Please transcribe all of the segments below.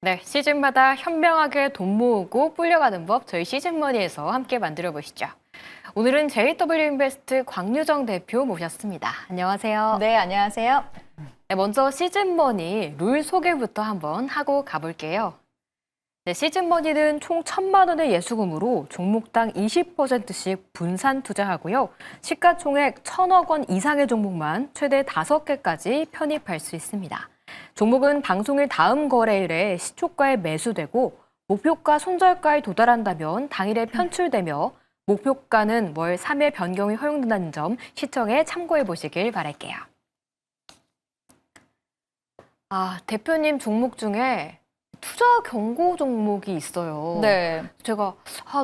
네, 시즌마다 현명하게 돈 모으고 불려가는 법 저희 시즌머니에서 함께 만들어 보시죠. 오늘은 JW 인베스트 광유정 대표 모셨습니다. 안녕하세요. 네, 안녕하세요. 네, 먼저 시즌머니 룰 소개부터 한번 하고 가볼게요. 네, 시즌머니는 총 1,000만 원의 예수금으로 종목당 20%씩 분산 투자하고요. 시가총액 1,000억 원 이상의 종목만 최대 5개까지 편입할 수 있습니다. 종목은 방송일 다음 거래일에 시초가에 매수되고 목표가 손절가에 도달한다면 당일에 편출되며 목표가는 월 3회 변경이 허용된다는 점 시청에 참고해 보시길 바랄게요. 대표님 종목 중에 투자 경고 종목이 있어요. 네. 제가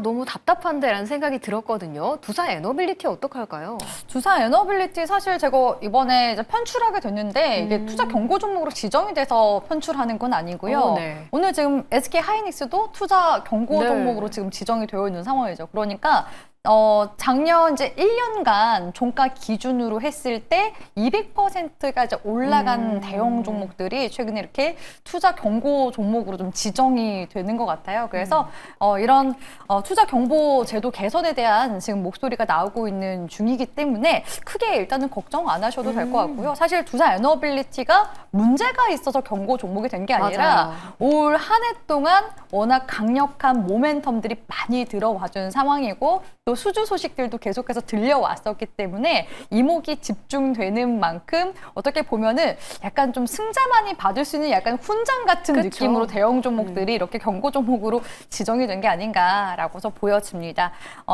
너무 답답한데라는 생각이 들었거든요. 두산 에너빌리티 어떡할까요? 두산 에너빌리티 사실 제가 이번에 이제 편출하게 됐는데 이게 투자 경고 종목으로 지정이 돼서 편출하는 건 아니고요. 네. 오늘 지금 SK 하이닉스도 투자 경고 네. 종목으로 지금 지정이 되어 있는 상황이죠. 그러니까 작년 이제 1년간 종가 기준으로 했을 때 200%가 이제 올라간 대형 종목들이 최근에 이렇게 투자 경고 종목으로 좀 지정이 되는 것 같아요. 그래서 이런 투자 경보 제도 개선에 대한 지금 목소리가 나오고 있는 중이기 때문에 크게 일단은 걱정 안 하셔도 될 것 같고요. 사실 두산 에너빌리티가 문제가 있어서 경고 종목이 된 게 아니라 올 한 해 동안 워낙 강력한 모멘텀들이 많이 들어와준 상황이고 또 수주 소식들도 계속해서 들려왔었기 때문에 이목이 집중되는 만큼 어떻게 보면은 약간 좀 승자만이 받을 수 있는 약간 훈장 같은 그쵸. 느낌으로 대형 종목들이 이렇게 경고 종목으로 지정이 된 게 아닌가라고서 보여집니다.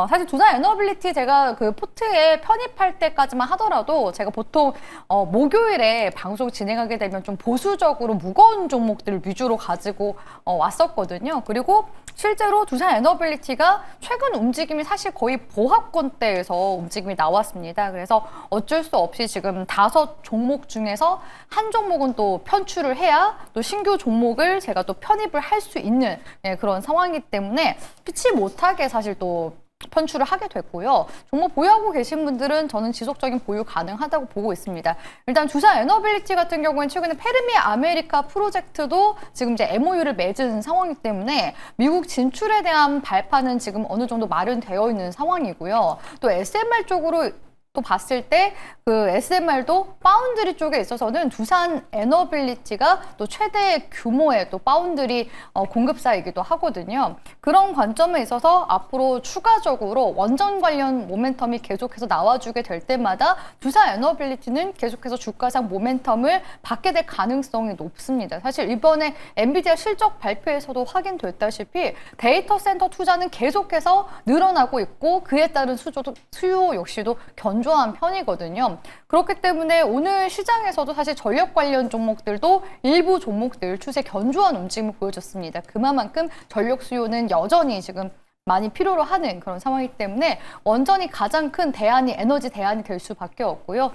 사실 두산 에너빌리티 제가 그 포트에 편입할 때까지만 하더라도 제가 보통 목요일에 방송 진행하게 되면 좀 보수적으로 무거운 종목들 위주로 가지고 왔었거든요. 그리고 실제로 두산 에너빌리티가 최근 움직임이 사실 거의 보합권대에서 움직임이 나왔습니다. 그래서 어쩔 수 없이 지금 5종목 중에서 한 종목은 또 편출을 해야 또 신규 종목을 제가 또 편입을 할 수 있는 그런 상황이기 때문에 피치 못하게 사실 또 편출을 하게 됐고요. 종목 보유하고 계신 분들은 저는 지속적인 보유 가능하다고 보고 있습니다. 일단 두산 에너빌리티 같은 경우에는 최근에 페르미 아메리카 프로젝트도 지금 이제 MOU를 맺은 상황이기 때문에 미국 진출에 대한 발판은 지금 어느 정도 마련되어 있는 상황이고요. 또 SMR 쪽으로 또 봤을 때 그 SMR도 파운드리 쪽에 있어서는 두산 에너빌리티가 또 최대 규모의 또 파운드리 공급사이기도 하거든요. 그런 관점에 있어서 앞으로 추가적으로 원전 관련 모멘텀이 계속해서 나와주게 될 때마다 두산 에너빌리티는 계속해서 주가상 모멘텀을 받게 될 가능성이 높습니다. 사실 이번에 엔비디아 실적 발표에서도 확인됐다시피 데이터 센터 투자는 계속해서 늘어나고 있고 그에 따른 수요 역시도 견조한 편이거든요. 그렇기 때문에 오늘 시장에서도 사실 전력 관련 종목들도 일부 종목들 추세 견조한 움직임을 보여줬습니다. 그만큼 전력 수요는 여전히 지금 많이 필요로 하는 그런 상황이기 때문에 원전이 가장 큰 대안이 에너지 대안이 될 수밖에 없고요.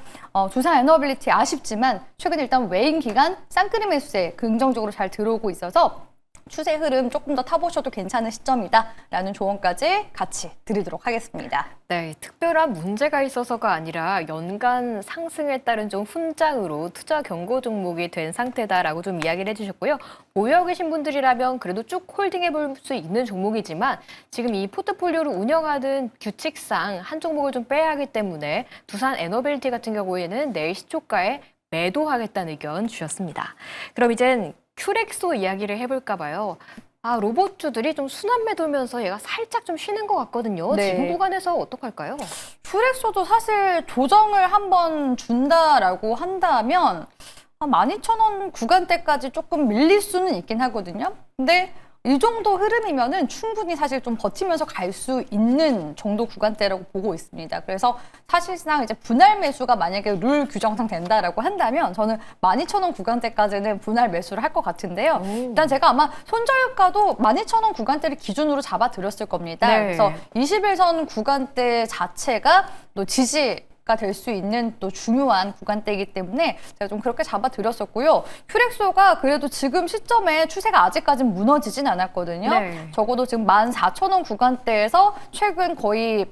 두산 에너빌리티 아쉽지만 최근 일단 외인 기간 쌍끌이 매수세 긍정적으로 잘 들어오고 있어서 추세 흐름 조금 더 타보셔도 괜찮은 시점이다라는 조언까지 같이 드리도록 하겠습니다. 네, 특별한 문제가 있어서가 아니라 연간 상승에 따른 좀 훈장으로 투자 경고 종목이 된 상태다라고 좀 이야기를 해주셨고요. 보유하고 계신 분들이라면 그래도 쭉 홀딩해 볼 수 있는 종목이지만 지금 이 포트폴리오를 운영하는 규칙상 한 종목을 좀 빼야 하기 때문에 두산 에너빌리티 같은 경우에는 내일 시초가에 매도하겠다는 의견 주셨습니다. 그럼 이젠 큐렉소 이야기를 해볼까 봐요. 로봇주들이 좀 순환매 돌면서 얘가 살짝 좀 쉬는 것 같거든요. 네. 지금 구간에서 어떡할까요? 큐렉소도 사실 조정을 한번 준다라고 한다면 한 12,000원 구간대까지 조금 밀릴 수는 있긴 하거든요. 근데 이 정도 흐름이면은 충분히 사실 좀 버티면서 갈 수 있는 정도 구간대라고 보고 있습니다. 그래서 사실상 이제 분할 매수가 만약에 룰 규정상 된다라고 한다면 저는 12,000원 구간대까지는 분할 매수를 할 것 같은데요. 일단 제가 아마 손절가도 12,000원 구간대를 기준으로 잡아드렸을 겁니다. 네. 그래서 21선 구간대 자체가 또 지지 될 수 있는 또 중요한 구간대이기 때문에 제가 좀 그렇게 잡아드렸었고요. 큐렉소가 그래도 지금 시점에 추세가 아직까지는 무너지진 않았거든요. 네. 적어도 지금 14,000원 구간대에서 최근 거의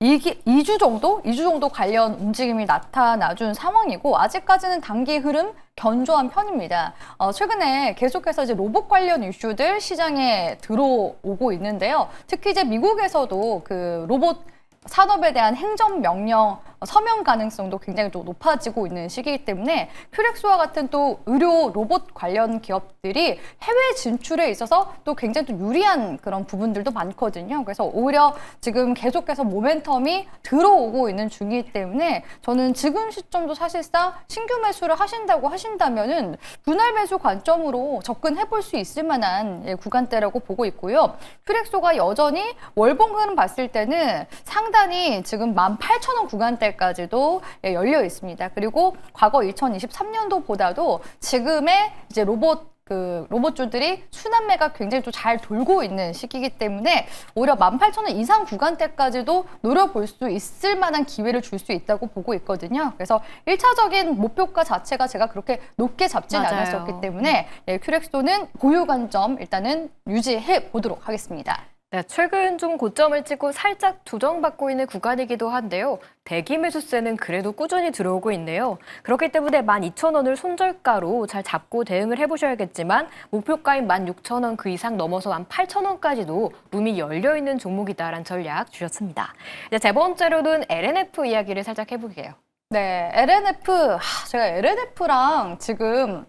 2주 정도 관련 움직임이 나타나준 상황이고 아직까지는 단기 흐름 견조한 편입니다. 최근에 계속해서 이제 로봇 관련 이슈들 시장에 들어오고 있는데요. 특히 이제 미국에서도 그 로봇 산업에 대한 행정명령 서명 가능성도 굉장히 또 높아지고 있는 시기이기 때문에 큐렉스와 같은 또 의료 로봇 관련 기업들이 해외 진출에 있어서 또 굉장히 또 유리한 그런 부분들도 많거든요. 그래서 오히려 지금 계속해서 모멘텀이 들어오고 있는 중이기 때문에 저는 지금 시점도 사실상 신규 매수를 하신다고 하신다면은 분할 매수 관점으로 접근해 볼 수 있을 만한 구간대라고 보고 있고요. 큐렉소가 여전히 월봉 흐름 봤을 때는 상단이 지금 18,000원 구간대까지도 열려 있습니다. 그리고 과거 2023년도보다도 지금의 이제 로봇주들이 순환매가 굉장히 또 잘 돌고 있는 시기이기 때문에 오히려 18,000원 이상 구간대까지도 노려볼 수 있을 만한 기회를 줄 수 있다고 보고 있거든요. 그래서 1차적인 목표가 자체가 제가 그렇게 높게 잡지는 맞아요. 않았었기 때문에 큐렉소는 보유 관점 일단은 유지해 보도록 하겠습니다. 네, 최근 좀 고점을 찍고 살짝 조정받고 있는 구간이기도 한데요. 대기 매수세는 그래도 꾸준히 들어오고 있네요. 그렇기 때문에 12,000원을 손절가로 잘 잡고 대응을 해보셔야겠지만 목표가인 16,000원 그 이상 넘어서 18,000원까지도 룸이 열려있는 종목이다라는 전략 주셨습니다. 이제 세 번째로는 LNF 이야기를 살짝 해볼게요. 네, LNF, 제가 LNF랑 지금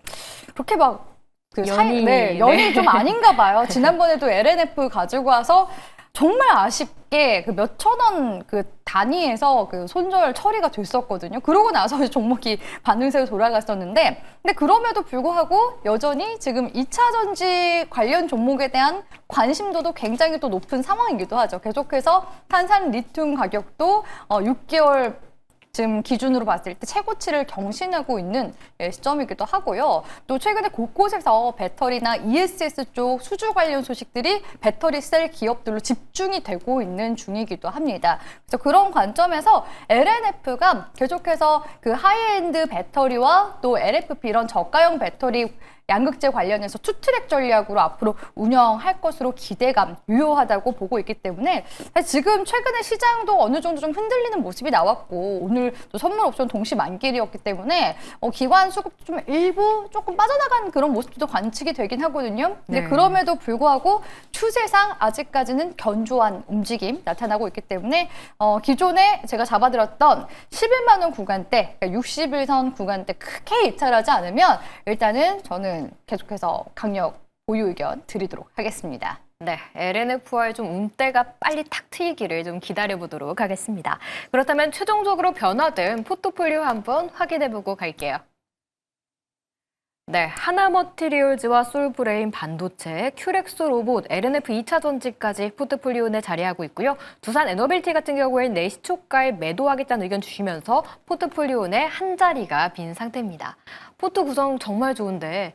그렇게 막 연이 좀 아닌가 봐요. 지난번에도 LNF 가지고 와서 정말 아쉽게 그 몇천 원 그 단위에서 그 손절 처리가 됐었거든요. 그러고 나서 종목이 반등세로 돌아갔었는데, 근데 그럼에도 불구하고 여전히 지금 2차 전지 관련 종목에 대한 관심도도 굉장히 또 높은 상황이기도 하죠. 계속해서 탄산 리튬 가격도 6개월 지금 기준으로 봤을 때 최고치를 경신하고 있는 시점이기도 하고요. 또 최근에 곳곳에서 배터리나 ESS 쪽 수주 관련 소식들이 배터리 셀 기업들로 집중이 되고 있는 중이기도 합니다. 그래서 그런 관점에서 LNF가 계속해서 그 하이엔드 배터리와 또 LFP 이런 저가형 배터리 양극재 관련해서 투트랙 전략으로 앞으로 운영할 것으로 기대감 유효하다고 보고 있기 때문에 지금 최근에 시장도 어느 정도 좀 흔들리는 모습이 나왔고 오늘 또 선물 옵션 동시 만기일이었기 때문에 기관 수급도 좀 일부 조금 빠져나간 그런 모습도 관측이 되긴 하거든요. 근데 네. 그럼에도 불구하고 추세상 아직까지는 견조한 움직임 나타나고 있기 때문에 기존에 제가 잡아드렸던 11만 원 구간대, 그러니까 60일선 구간대 크게 이탈하지 않으면 일단은 저는 계속해서 강력 보유 의견 드리도록 하겠습니다. 네, LNF와의 좀 운대가 빨리 탁 트이기를 좀 기다려보도록 하겠습니다. 그렇다면 최종적으로 변화된 포트폴리오 한번 확인해보고 갈게요. 네, 하나머티리얼즈와 솔브레인 반도체, 큐렉소 로봇, LNF 2차 전지까지 포트폴리오 내 자리하고 있고요. 두산 에너빌티 같은 경우에는 내시초가에 매도하겠다는 의견 주시면서 포트폴리오 내 한 자리가 빈 상태입니다. 포트 구성 정말 좋은데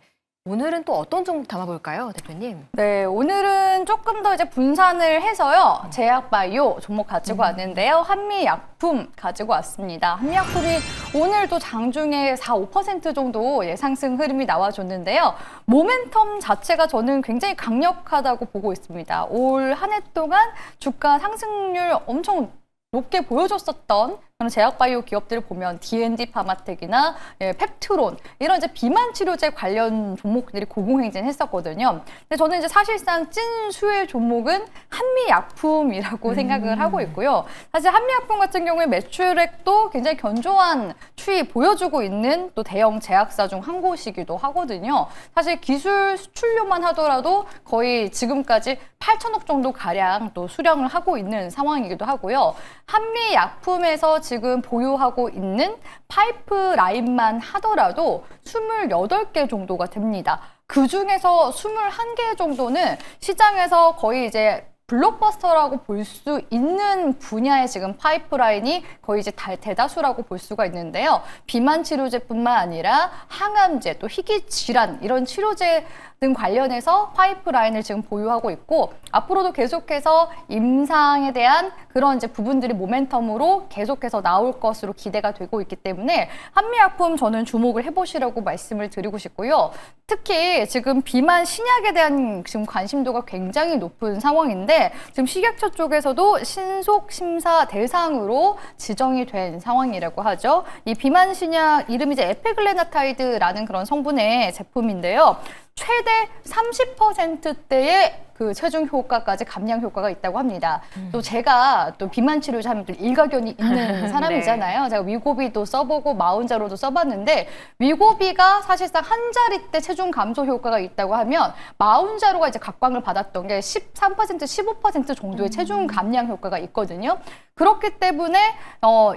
오늘은 또 어떤 종목 담아볼까요, 대표님? 네, 오늘은 조금 더 이제 분산을 해서요. 제약바이오 종목 가지고 왔는데요. 한미약품 가지고 왔습니다. 한미약품이 오늘도 장중에 4, 5% 정도 상승 흐름이 나와줬는데요. 모멘텀 자체가 저는 굉장히 강력하다고 보고 있습니다. 올 한 해 동안 주가 상승률 엄청 높게 보여줬었던 그런 제약바이오 기업들을 보면 D&D 파마텍이나 펩트론 이런 이제 비만 치료제 관련 종목들이 고공행진했었거든요. 근데 저는 이제 사실상 찐 수혜 종목은 한미약품이라고 생각을 하고 있고요. 사실 한미약품 같은 경우에 매출액도 굉장히 견조한 추이 보여주고 있는 또 대형 제약사 중 한 곳이기도 하거든요. 사실 기술 수출료만 하더라도 거의 지금까지 8천억 정도 가량 또 수령을 하고 있는 상황이기도 하고요. 한미약품에서 지금 보유하고 있는 파이프라인만 하더라도 28개 정도가 됩니다. 그 중에서 21개 정도는 시장에서 거의 이제 블록버스터라고 볼 수 있는 분야의 지금 파이프라인이 거의 이제 대다수라고 볼 수가 있는데요. 비만 치료제뿐만 아니라 항암제, 또 희귀 질환 이런 치료제 등 관련해서 파이프라인을 지금 보유하고 있고 앞으로도 계속해서 임상에 대한 그런 이제 부분들이 모멘텀으로 계속해서 나올 것으로 기대가 되고 있기 때문에 한미약품 저는 주목을 해보시라고 말씀을 드리고 싶고요. 특히 지금 비만 신약에 대한 지금 관심도가 굉장히 높은 상황인데 있는데 지금 식약처 쪽에서도 신속 심사 대상으로 지정이 된 상황이라고 하죠. 이 비만 신약 이름이 이제 에피글레나타이드라는 그런 성분의 제품인데요. 최대 30%대의 그 체중 효과까지 감량 효과가 있다고 합니다. 또 제가 또 비만 치료제 하면 또 일가견이 있는 사람이잖아요. 네. 제가 위고비도 써보고 마운자로도 써봤는데 위고비가 사실상 한 자리 때 체중 감소 효과가 있다고 하면 마운자로가 이제 각광을 받았던 게 13%, 15% 정도의 체중 감량 효과가 있거든요. 그렇기 때문에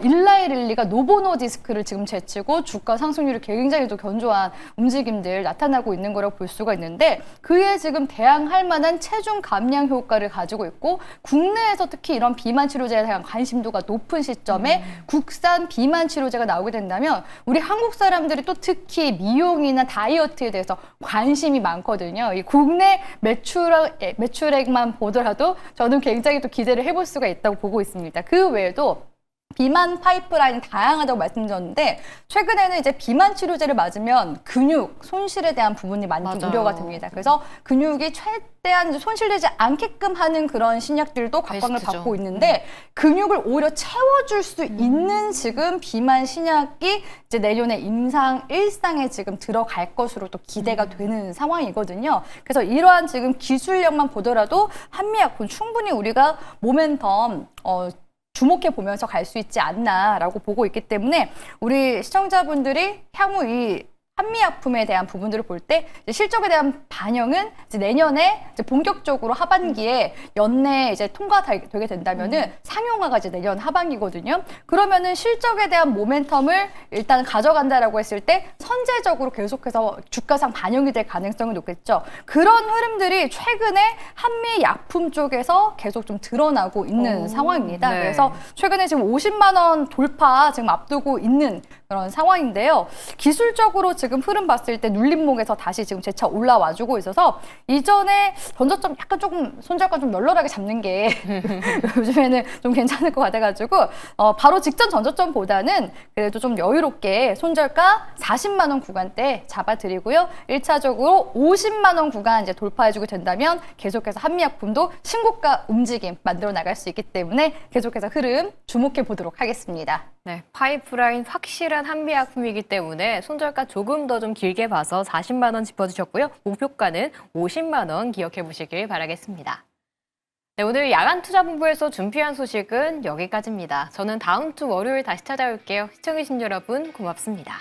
일라이릴리가 노보노디스크를 지금 제치고 주가 상승률이 굉장히 또 견조한 움직임들 나타나고 있는 거라고 볼 수가 있는데 그에 지금 대항할 만한 체중 감량 효과를 가지고 있고 국내에서 특히 이런 비만 치료제에 대한 관심도가 높은 시점에 국산 비만 치료제가 나오게 된다면 우리 한국 사람들이 또 특히 미용이나 다이어트에 대해서 관심이 많거든요. 이 국내 매출액만 보더라도 저는 굉장히 또 기대를 해볼 수가 있다고 보고 있습니다. 그 외에도 비만 파이프라인이 다양하다고 말씀드렸는데 최근에는 이제 비만 치료제를 맞으면 근육 손실에 대한 부분이 많이 좀 맞아요. 우려가 됩니다. 그래서 근육이 최대한 손실되지 않게끔 하는 그런 신약들도 각광을 베스트죠. 받고 있는데 근육을 오히려 채워줄 수 있는 지금 비만 신약이 이제 내년에 일상에 지금 들어갈 것으로 또 기대가 되는 상황이거든요. 그래서 이러한 지금 기술력만 보더라도 한미약품 충분히 우리가 모멘텀 주목해 보면서 갈 수 있지 않나라고 보고 있기 때문에 우리 시청자분들이 향후 이 한미약품에 대한 부분들을 볼 때 실적에 대한 반영은 이제 내년에 이제 본격적으로 하반기에 연내에 이제 통과되게 된다면은 상용화가 이제 내년 하반기거든요. 그러면은 실적에 대한 모멘텀을 일단 가져간다라고 했을 때 선제적으로 계속해서 주가상 반영이 될 가능성이 높겠죠. 그런 흐름들이 최근에 한미약품 쪽에서 계속 좀 드러나고 있는 상황입니다. 네. 그래서 최근에 지금 50만 원 돌파 지금 앞두고 있는 그런 상황인데요. 기술적으로 지금 흐름 봤을 때 눌림목에서 다시 지금 재차 올라와주고 있어서 이전에 전저점 약간 조금 손절가 좀 널널하게 잡는 게 요즘에는 좀 괜찮을 것 같아가지고 바로 직전 전저점보다는 그래도 좀 여유롭게 손절가 40만 원 구간대 잡아드리고요. 1차적으로 50만 원 구간 이제 돌파해주게 된다면 계속해서 한미약품도 신고가 움직임 만들어 나갈 수 있기 때문에 계속해서 흐름 주목해 보도록 하겠습니다. 네, 파이프라인 확실한 한미약품이기 때문에 손절가 조금 더 좀 길게 봐서 40만 원 짚어주셨고요. 목표가는 50만 원 기억해 보시길 바라겠습니다. 네, 오늘 야간투자본부에서 준비한 소식은 여기까지입니다. 저는 다음 주 월요일 다시 찾아올게요. 시청해주신 여러분 고맙습니다.